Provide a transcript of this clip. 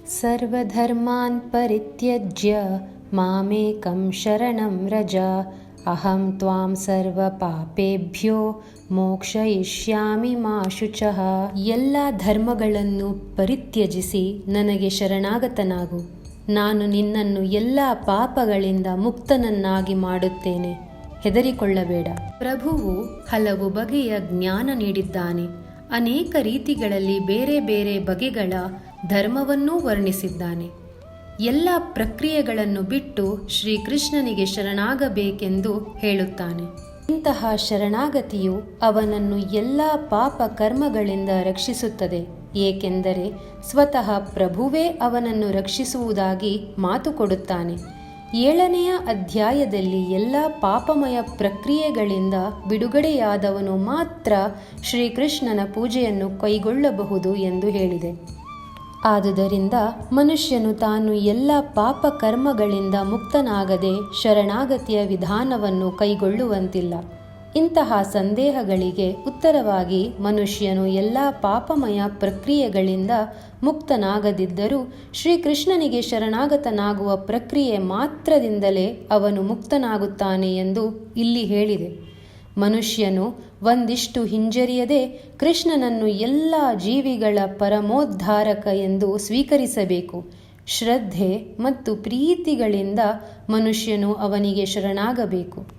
ಸರ್ವಧರ್ಮಾನ್ ಪರಿತ್ಯಜ್ಯ ಮಾಮೇಕಂ ಶರಣಂ ವ್ರಜ ಅಹಂ ತ್ವಾಂ ಸರ್ವ ಪಾಪೇಭ್ಯೋ ಮೋಕ್ಷಯಿಷ್ಯಾಮಿ ಮಾ ಶುಚಃ. ಎಲ್ಲ ಧರ್ಮಗಳನ್ನು ಪರಿತ್ಯಜಿಸಿ ನನಗೆ ಶರಣಾಗತನಾಗು. ನಾನು ನಿನ್ನನ್ನು ಎಲ್ಲ ಪಾಪಗಳಿಂದ ಮುಕ್ತನನ್ನಾಗಿ ಮಾಡುತ್ತೇನೆ. ಹೆದರಿಕೊಳ್ಳಬೇಡ. ಪ್ರಭುವು ಹಲವು ಬಗೆಯ ಜ್ಞಾನ ನೀಡಿದ್ದಾನೆ. ಅನೇಕ ರೀತಿಗಳಲ್ಲಿ ಬೇರೆ ಬೇರೆ ಬಗೆಗಳ ಧರ್ಮವನ್ನೂ ವರ್ಣಿಸಿದ್ದಾನೆ. ಎಲ್ಲ ಪ್ರಕ್ರಿಯೆಗಳನ್ನು ಬಿಟ್ಟು ಶ್ರೀಕೃಷ್ಣನಿಗೆ ಶರಣಾಗಬೇಕೆಂದು ಹೇಳುತ್ತಾನೆ. ಇಂತಹ ಶರಣಾಗತಿಯು ಅವನನ್ನು ಎಲ್ಲ ಪಾಪ ಕರ್ಮಗಳಿಂದ ರಕ್ಷಿಸುತ್ತದೆ. ಏಕೆಂದರೆ ಸ್ವತಃ ಪ್ರಭುವೇ ಅವನನ್ನು ರಕ್ಷಿಸುವುದಾಗಿ ಮಾತು ಕೊಡುತ್ತಾನೆ. 7ನೆಯ ಅಧ್ಯಾಯದಲ್ಲಿ ಎಲ್ಲ ಪಾಪಮಯ ಪ್ರಕ್ರಿಯೆಗಳಿಂದ ಬಿಡುಗಡೆಯಾದವನು ಮಾತ್ರ ಶ್ರೀಕೃಷ್ಣನ ಪೂಜೆಯನ್ನು ಕೈಗೊಳ್ಳಬಹುದು ಎಂದು ಹೇಳಿದೆ. ಆದುದರಿಂದ ಮನುಷ್ಯನು ತಾನು ಎಲ್ಲ ಪಾಪ ಕರ್ಮಗಳಿಂದ ಮುಕ್ತನಾಗದೆ ಶರಣಾಗತಿಯ ವಿಧಾನವನ್ನು ಕೈಗೊಳ್ಳುವಂತಿಲ್ಲ. ಇಂತಹ ಸಂದೇಹಗಳಿಗೆ ಉತ್ತರವಾಗಿ ಮನುಷ್ಯನು ಎಲ್ಲ ಪಾಪಮಯ ಪ್ರಕ್ರಿಯೆಗಳಿಂದ ಮುಕ್ತನಾಗದಿದ್ದರೂ ಶ್ರೀಕೃಷ್ಣನಿಗೆ ಶರಣಾಗತನಾಗುವ ಪ್ರಕ್ರಿಯೆ ಮಾತ್ರದಿಂದಲೇ ಅವನು ಮುಕ್ತನಾಗುತ್ತಾನೆ ಎಂದು ಇಲ್ಲಿ ಹೇಳಿದೆ. ಮನುಷ್ಯನು ಒಂದಿಷ್ಟು ಹಿಂಜರಿಯದೆ ಕೃಷ್ಣನನ್ನು ಎಲ್ಲ ಜೀವಿಗಳ ಪರಮೋದ್ಧಾರಕ ಎಂದು ಸ್ವೀಕರಿಸಬೇಕು. ಶ್ರದ್ಧೆ ಮತ್ತು ಪ್ರೀತಿಗಳಿಂದ ಮನುಷ್ಯನು ಅವನಿಗೆ ಶರಣಾಗಬೇಕು.